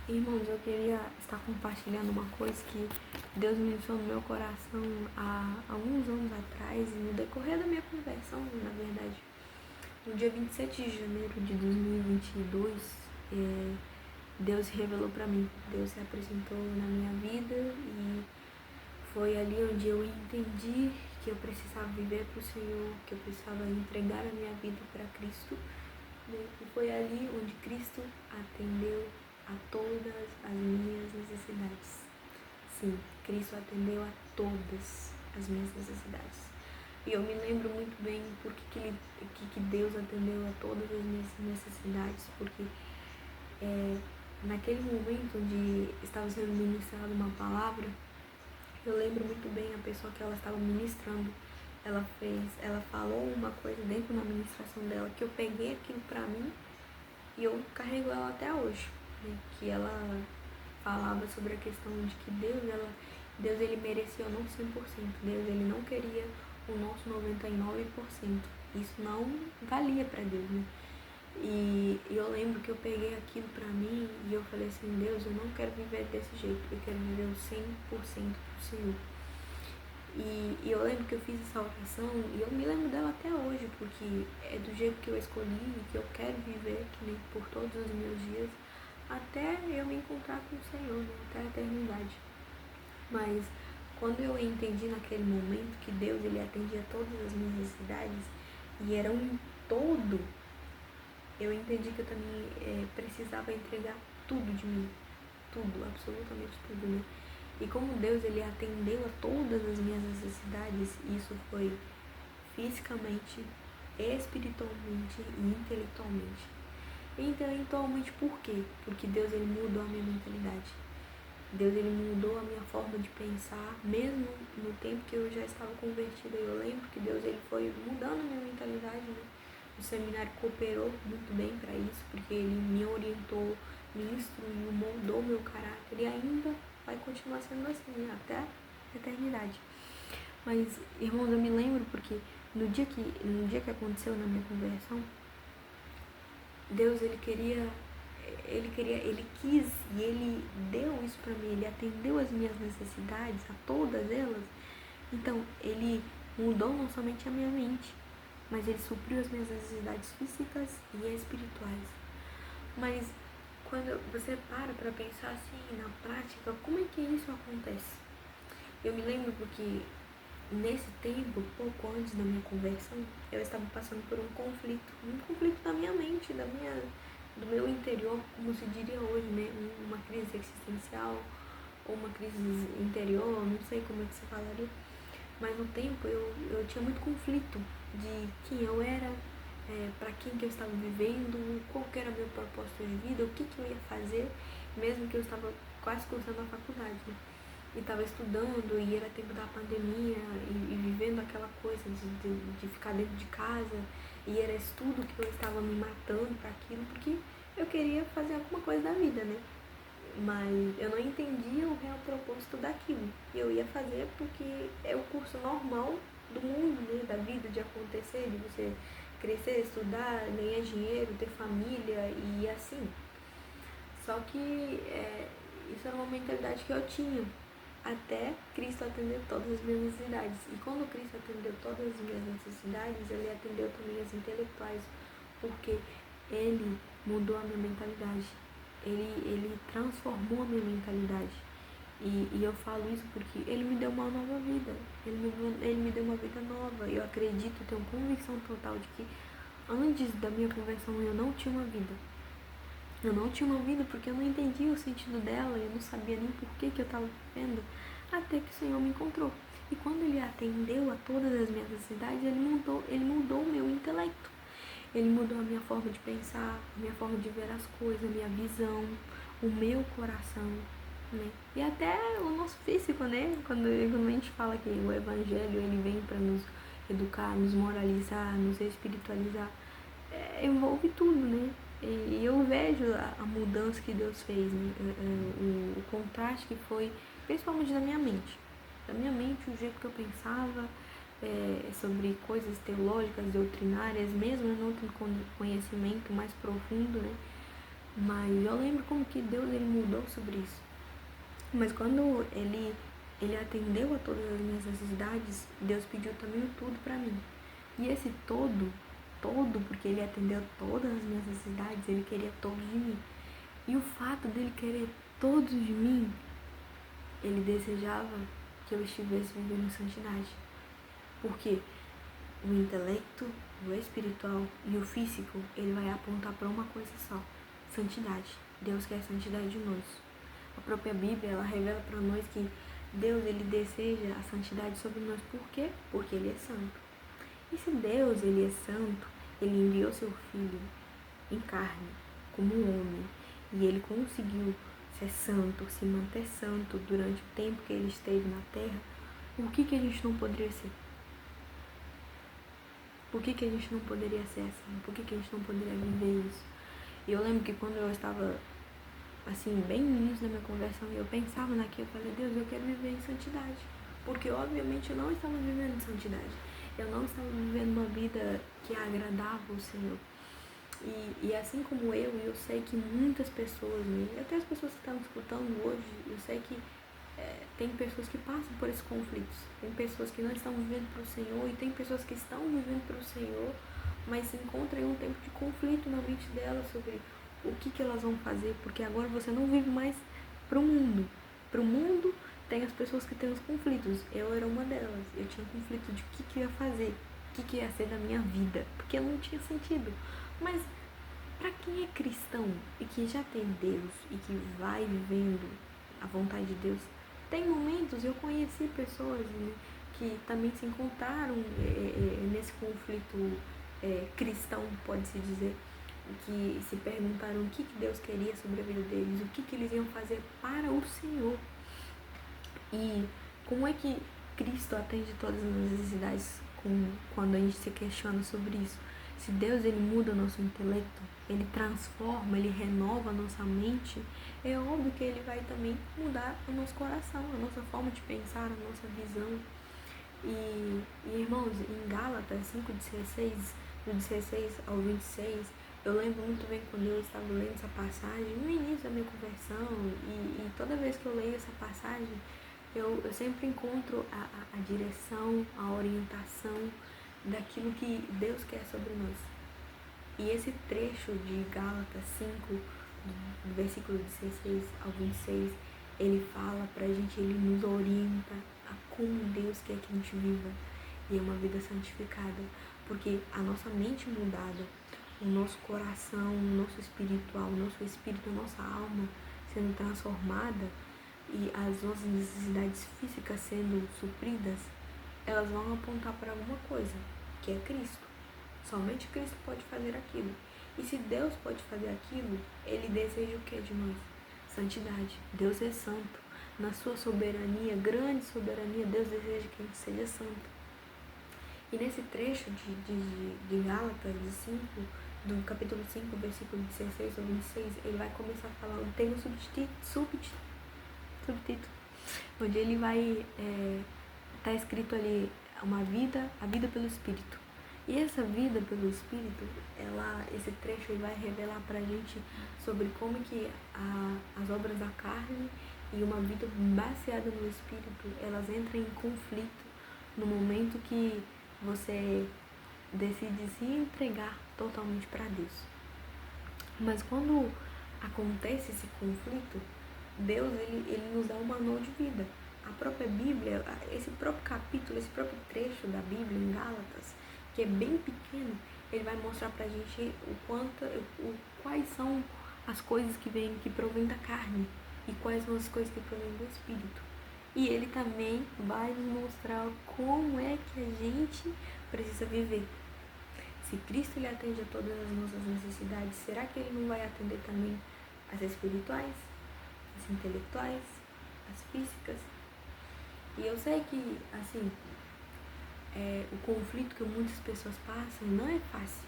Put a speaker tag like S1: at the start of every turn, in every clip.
S1: Irmãos, eu queria estar compartilhando uma coisa que Deus ministrou no meu coração há alguns anos atrás, no decorrer da minha conversão, na verdade. No dia 27 de janeiro de 2022, Deus se revelou para mim. Deus se apresentou na minha vida e foi ali onde eu entendi que eu precisava viver para o Senhor, que eu precisava entregar a minha vida para Cristo. E foi ali onde Cristo atendeu a todas as minhas necessidades. Sim, Cristo atendeu a todas as minhas necessidades. E eu me lembro muito bem que Deus atendeu a todas as minhas necessidades, porque naquele momento onde estava sendo ministrada uma palavra, eu lembro muito bem a pessoa que ela estava ministrando. Ela falou uma coisa dentro da ministração dela que eu peguei aquilo pra mim e eu carrego ela até hoje, né? Que ela falava sobre a questão de que Deus ele merecia o nosso 100%, Deus ele não queria o nosso 99%, isso não valia pra Deus, né? E eu lembro que eu peguei aquilo pra mim e eu falei assim, Deus, eu não quero viver desse jeito, eu quero viver o 100% pro Senhor. E eu lembro que eu fiz essa oração e eu me lembro dela até hoje, porque é do jeito que eu escolhi e que eu quero viver por todos os meus dias, até eu me encontrar com o Senhor, né? Até a eternidade. Mas quando eu entendi naquele momento que Deus ele atendia todas as minhas necessidades e era um todo, eu entendi que eu também precisava entregar tudo de mim, tudo, absolutamente tudo, né? E como Deus ele atendeu a todas as minhas necessidades, isso foi fisicamente, espiritualmente e intelectualmente. E intelectualmente por quê? Porque Deus ele mudou a minha mentalidade. Deus ele mudou a minha forma de pensar, mesmo no tempo que eu já estava convertida. Eu lembro que Deus ele foi mudando a minha mentalidade, né? O seminário cooperou muito bem para isso, porque ele me orientou, me instruiu, moldou meu caráter e ainda vai continuar sendo assim, até a eternidade. Mas, irmãos, eu me lembro porque no dia que aconteceu na minha conversão, Deus, ele quis e ele deu isso para mim, ele atendeu as minhas necessidades, a todas elas. Então, ele mudou não somente a minha mente, mas ele supriu as minhas necessidades físicas e espirituais. Mas quando você para pensar assim, na prática, como é que isso acontece? Eu me lembro porque nesse tempo, pouco antes da minha conversão, eu estava passando por um conflito da minha mente, do meu interior, como se diria hoje, né? Uma crise existencial ou uma crise interior, não sei como é que se falaria. Mas no tempo eu tinha muito conflito de quem eu era, para quem que eu estava vivendo, qual que era meu propósito de vida, o que eu ia fazer, mesmo que eu estava quase cursando a faculdade, né? E estava estudando e era tempo da pandemia e vivendo aquela coisa de ficar dentro de casa e era estudo que eu estava me matando para aquilo, porque eu queria fazer alguma coisa da vida, né? Mas eu não entendia o real propósito daquilo. E eu ia fazer porque é o curso normal do mundo, né? Da vida, de acontecer, de você crescer, estudar, ganhar dinheiro, ter família e assim. Só que isso era uma mentalidade que eu tinha, até Cristo atender todas as minhas necessidades. E quando Cristo atendeu todas as minhas necessidades, ele atendeu também as intelectuais, porque ele mudou a minha mentalidade. Ele transformou a minha mentalidade. E eu falo isso porque ele me deu uma nova vida. Ele me deu uma vida nova. Eu acredito, tenho convicção total de que antes da minha conversão eu não tinha uma vida. Eu não tinha uma vida porque eu não entendia o sentido dela, eu não sabia nem por que eu estava vivendo, até que o Senhor me encontrou. E quando ele atendeu a todas as minhas necessidades, ele mudou o meu intelecto. Ele mudou a minha forma de pensar, a minha forma de ver as coisas, a minha visão, o meu coração, né? E até o nosso físico, né? Quando a gente fala que o evangelho ele vem para nos educar, nos moralizar, nos espiritualizar, envolve tudo, né? E eu vejo a mudança que Deus fez, né? O contraste que foi, principalmente da minha mente. Da minha mente, o jeito que eu pensava sobre coisas teológicas, doutrinárias, mesmo eu não tendo conhecimento mais profundo, né? Mas eu lembro como que Deus ele mudou sobre isso. Mas quando ele atendeu a todas as minhas necessidades, Deus pediu também o tudo para mim. E esse todo, porque ele atendeu todas as minhas necessidades, ele queria todos de mim. E o fato dele querer todos de mim, ele desejava que eu estivesse vivendo em santidade. Porque o intelecto, o espiritual e o físico, ele vai apontar para uma coisa só: santidade. Deus quer santidade de nós. A própria Bíblia, ela revela para nós que Deus, ele deseja a santidade sobre nós. Por quê? Porque ele é santo. E se Deus, ele é santo, ele enviou seu Filho em carne, como um homem, e ele conseguiu ser santo, se manter santo durante o tempo que ele esteve na terra, por que a gente não poderia ser? Por que a gente não poderia ser assim? Por que a gente não poderia viver isso? E eu lembro que quando eu estava, assim, bem no início da minha conversão, eu pensava naquilo, eu falei, Deus, eu quero viver em santidade. Porque, obviamente, eu não estava vivendo em santidade. Eu não estava vivendo uma vida que agradava o Senhor. E assim como eu sei que muitas pessoas, e até as pessoas que estão escutando hoje, eu sei que tem pessoas que passam por esses conflitos. Tem pessoas que não estão vivendo para o Senhor e tem pessoas que estão vivendo para o Senhor, mas se encontram em um tempo de conflito na mente delas sobre o que elas vão fazer, porque agora você não vive mais para o mundo. Para o mundo tem as pessoas que têm os conflitos. Eu era uma delas. Eu tinha conflito de o que eu ia fazer, o que ia ser da minha vida, porque não tinha sentido. Mas para quem é cristão e que já tem Deus e que vai vivendo a vontade de Deus, tem momentos, eu conheci pessoas, né, que também se encontraram nesse conflito cristão, pode-se dizer, que se perguntaram o que Deus queria sobre a vida deles, o que eles iam fazer para o Senhor. E como é que Cristo atende todas as necessidades quando a gente se questiona sobre isso? Se Deus ele muda o nosso intelecto, ele transforma, ele renova a nossa mente, é óbvio que ele vai também mudar o nosso coração, a nossa forma de pensar, a nossa visão. E irmãos, em Gálatas 5:16, do 16 ao 26, eu lembro muito bem quando eu estava lendo essa passagem, no início da minha conversão, e toda vez que eu leio essa passagem, eu sempre encontro a direção, a orientação daquilo que Deus quer sobre nós. E esse trecho de Gálatas 5, do versículo 16 ao 26, ele fala pra gente, ele nos orienta a como Deus quer que a gente viva. E é uma vida santificada. Porque a nossa mente mudada, o nosso coração, o nosso espiritual, o nosso espírito, a nossa alma sendo transformada e as nossas necessidades físicas sendo supridas, elas vão apontar para alguma coisa, que é Cristo. Somente Cristo pode fazer aquilo. E se Deus pode fazer aquilo, ele deseja o que de nós? Santidade. Deus é santo. Na sua soberania, grande soberania, Deus deseja que a gente seja santo. E nesse trecho de Gálatas, do capítulo 5, versículo 16 ao 26, ele vai começar falando, tem um subtítulo, onde ele vai, tá escrito ali, a vida pelo Espírito. E essa vida pelo Espírito, esse trecho ele vai revelar pra gente sobre como que as obras da carne e uma vida baseada no Espírito, elas entram em conflito no momento que você decide se entregar totalmente para Deus. Mas quando acontece esse conflito, Deus ele nos dá um manual de vida. A própria Bíblia, esse próprio capítulo, esse próprio trecho da Bíblia em Gálatas, que é bem pequeno, ele vai mostrar pra gente quais são as coisas que provêm da carne e quais são as coisas que provêm do Espírito. E ele também vai nos mostrar como é que a gente precisa viver. Se Cristo ele atende a todas as nossas necessidades, será que ele não vai atender também as espirituais, as intelectuais, as físicas? E eu sei que, assim, o conflito que muitas pessoas passam não é fácil.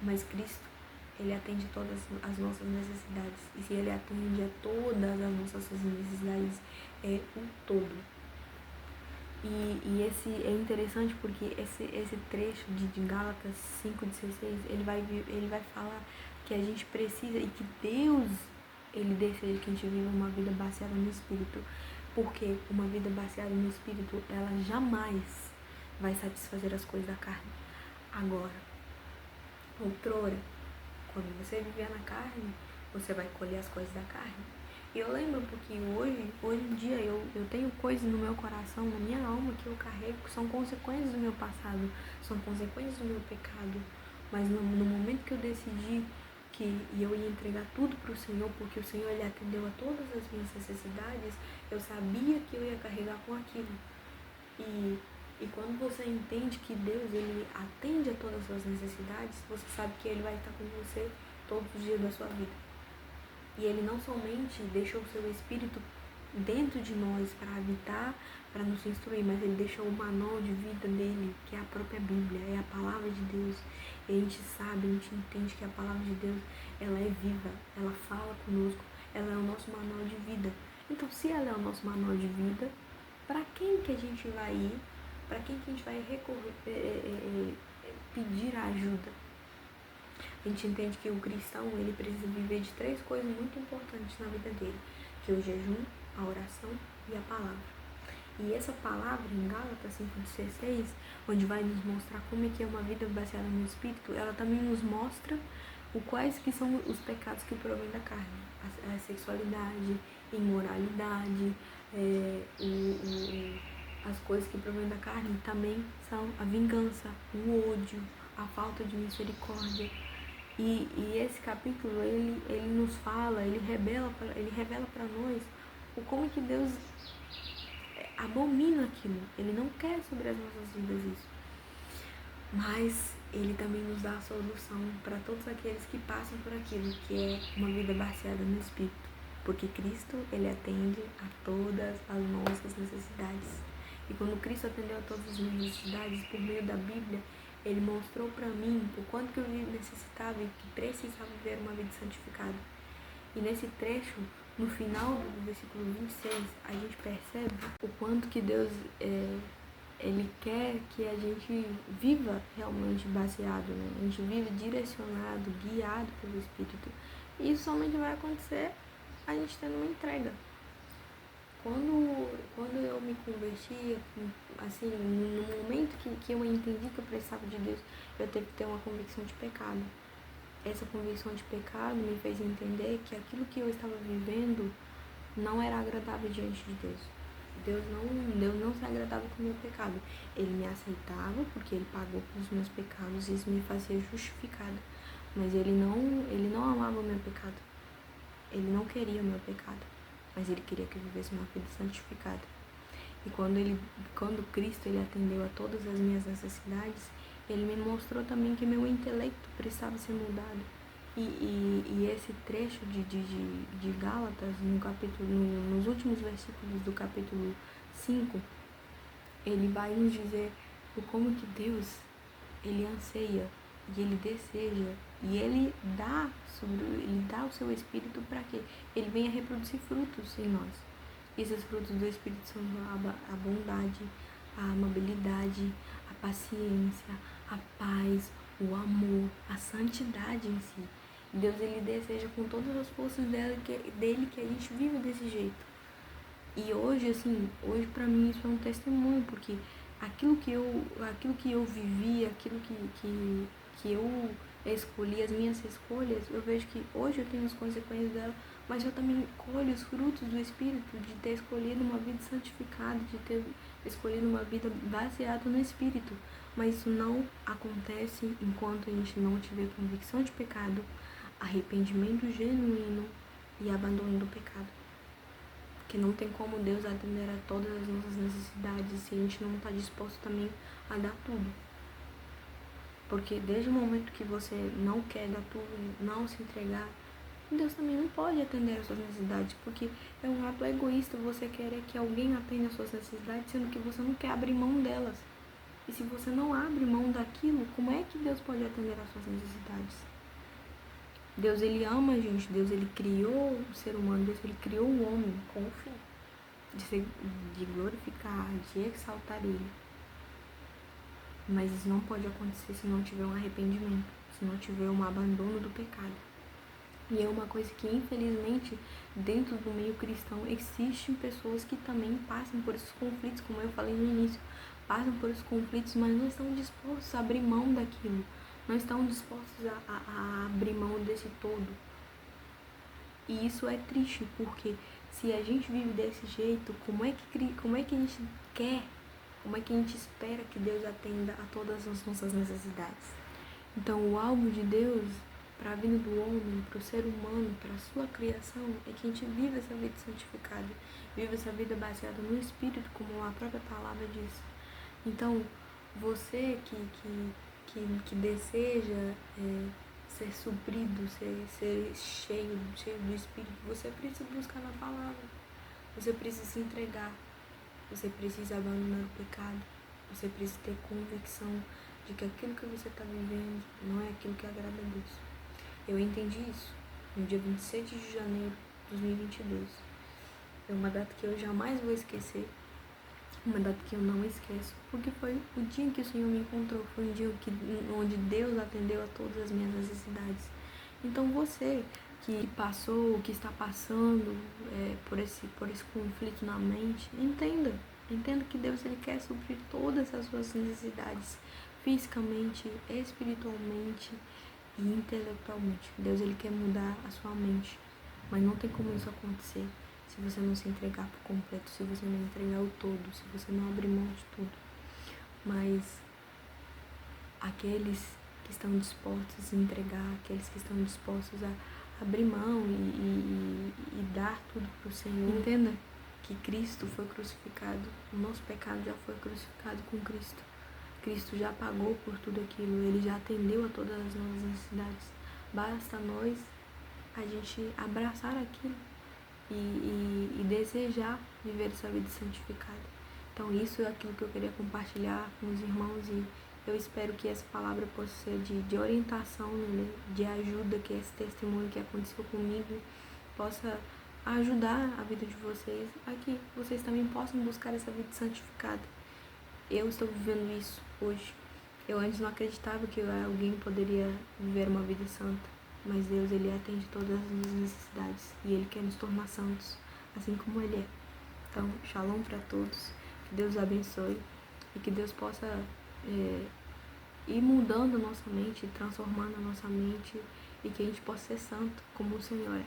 S1: Mas Cristo, ele atende todas as nossas necessidades. E se ele atende a todas as nossas necessidades, é o todo. E esse é interessante porque esse trecho de Gálatas 5:16, ele vai falar que a gente precisa e que Deus, Ele deseja que a gente viva uma vida baseada no Espírito. Porque uma vida baseada no Espírito, ela jamais vai satisfazer as coisas da carne. Agora, outrora, quando você viver na carne, você vai colher as coisas da carne. E eu lembro porque hoje em dia eu tenho coisas no meu coração, na minha alma, que eu carrego, que são consequências do meu passado, são consequências do meu pecado. Mas no momento que eu decidi que eu ia entregar tudo para o Senhor, porque o Senhor, Ele atendeu a todas as minhas necessidades, eu sabia que eu ia carregar com aquilo. E quando você entende que Deus, Ele atende a todas as suas necessidades, você sabe que Ele vai estar com você todos os dias da sua vida. E Ele não somente deixou o seu Espírito dentro de nós para habitar, para nos instruir, mas Ele deixou o manual de vida dele, que é a própria Bíblia, é a palavra de Deus. E a gente sabe, a gente entende que a palavra de Deus, ela é viva, ela fala conosco, ela é o nosso manual de vida. Então, se ela é o nosso manual de vida, para quem que a gente vai ir? Para quem que a gente vai pedir ajuda? A gente entende que o cristão, ele precisa viver de 3 coisas muito importantes na vida dele, que é o jejum, a oração e a palavra. E essa palavra, em Gálatas 5,16, onde vai nos mostrar como é que é uma vida baseada no Espírito, ela também nos mostra quais que são os pecados que provêm da carne. A sexualidade, imoralidade, as coisas que provêm da carne também são a vingança, o ódio, a falta de misericórdia. E esse capítulo, ele nos fala, ele revela para nós o como que Deus abomina aquilo. Ele não quer sobre as nossas vidas isso. Mas Ele também nos dá a solução para todos aqueles que passam por aquilo, que é uma vida baseada no Espírito. Porque Cristo, Ele atende a todas as nossas necessidades. E quando Cristo atendeu a todas as minhas necessidades, por meio da Bíblia, Ele mostrou para mim o quanto que eu necessitava e que precisava viver uma vida santificada. E nesse trecho, no final do versículo 26, a gente percebe o quanto que Deus, Ele quer que a gente viva realmente baseado, né? A gente vive direcionado, guiado pelo Espírito. E isso somente vai acontecer a gente tendo uma entrega. Quando eu me converti, assim, no momento que eu entendi que eu precisava de Deus, eu teve que ter uma convicção de pecado. Essa convicção de pecado me fez entender que aquilo que eu estava vivendo não era agradável diante de Deus. Deus não se agradava com o meu pecado. Ele me aceitava porque Ele pagou pelos meus pecados e isso me fazia justificada. Mas Ele não amava o meu pecado. Ele não queria o meu pecado. Mas Ele queria que eu vivesse uma vida santificada. E quando Cristo, Ele atendeu a todas as minhas necessidades, Ele me mostrou também que meu intelecto precisava ser mudado. E esse trecho de Gálatas, nos últimos versículos do capítulo 5, ele vai nos dizer o como que Deus, Ele anseia e Ele deseja e Ele dá o seu Espírito para que Ele venha reproduzir frutos em nós. Esses frutos do Espírito são a bondade, a amabilidade, a paciência, a paz, o amor, a santidade em si. Deus, Ele deseja com todas as forças dele que a gente viva desse jeito. E hoje para mim isso é um testemunho, porque aquilo que eu vivi, aquilo que eu escolhi, as minhas escolhas, eu vejo que hoje eu tenho as consequências dela, mas eu também colho os frutos do Espírito, de ter escolhido uma vida santificada, de ter escolhido uma vida baseada no Espírito. Mas isso não acontece enquanto a gente não tiver convicção de pecado, arrependimento genuíno e abandono do pecado. Porque não tem como Deus atender a todas as nossas necessidades se a gente não está disposto também a dar tudo. Porque desde o momento que você não quer dar tudo, não se entregar, Deus também não pode atender as suas necessidades, porque é um ato egoísta você querer que alguém atenda as suas necessidades, sendo que você não quer abrir mão delas. E se você não abre mão daquilo, como é que Deus pode atender as suas necessidades? Deus, Ele ama a gente. Deus, Ele criou o ser humano. Deus, Ele criou o homem com o fim de glorificar, de exaltar Ele. Mas isso não pode acontecer se não tiver um arrependimento, se não tiver um abandono do pecado. E é uma coisa que, infelizmente, dentro do meio cristão, existem pessoas que também passam por esses conflitos, como eu falei no início, passam por esses conflitos, mas não estão dispostos a abrir mão daquilo, não estão dispostos a abrir mão desse todo. E isso é triste, porque se a gente vive desse jeito, como é que a gente quer, como é que a gente espera que Deus atenda a todas as nossas necessidades? Então, o alvo de Deus para a vida do homem, para o ser humano, para a sua criação, é que a gente viva essa vida santificada, viva essa vida baseada no Espírito, como a própria palavra diz. Então, você que deseja ser suprido, ser cheio do Espírito, você precisa buscar na palavra, você precisa se entregar, você precisa abandonar o pecado, você precisa ter convicção de que aquilo que você está vivendo não é aquilo que agrada a Deus. Eu entendi isso no dia 27 de janeiro de 2022. É uma data que eu jamais vou esquecer, uma data que eu não esqueço, porque foi o dia que o Senhor me encontrou, foi um dia onde Deus atendeu a todas as minhas necessidades. Então você que passou, que está passando por esse conflito na mente, entenda que Deus ele quer suprir todas as suas necessidades, fisicamente, espiritualmente e intelectualmente. Deus ele quer mudar a sua mente, mas não tem como isso acontecer se você não se entregar por completo, se você não entregar o todo, se você não abrir mão de tudo. Mas aqueles que estão dispostos a se entregar, aqueles que estão dispostos a abrir mão e dar tudo para o Senhor, entenda que Cristo foi crucificado, o nosso pecado já foi crucificado com Cristo. Cristo já pagou por tudo aquilo, Ele já atendeu a todas as nossas necessidades. Basta nós a gente abraçar aquilo e desejar viver essa vida santificada. Então isso é aquilo que eu queria compartilhar com os irmãos e eu espero que essa palavra possa ser de orientação, né, de ajuda, que esse testemunho que aconteceu comigo possa ajudar a vida de vocês, a que vocês também possam buscar essa vida santificada. Eu estou vivendo isso hoje. Eu antes não acreditava que alguém poderia viver uma vida santa, mas Deus ele atende todas as nossas necessidades e Ele quer nos tornar santos, assim como Ele é. Então, shalom para todos, que Deus abençoe e que Deus possa ir mudando a nossa mente, transformando a nossa mente e que a gente possa ser santo como o Senhor é.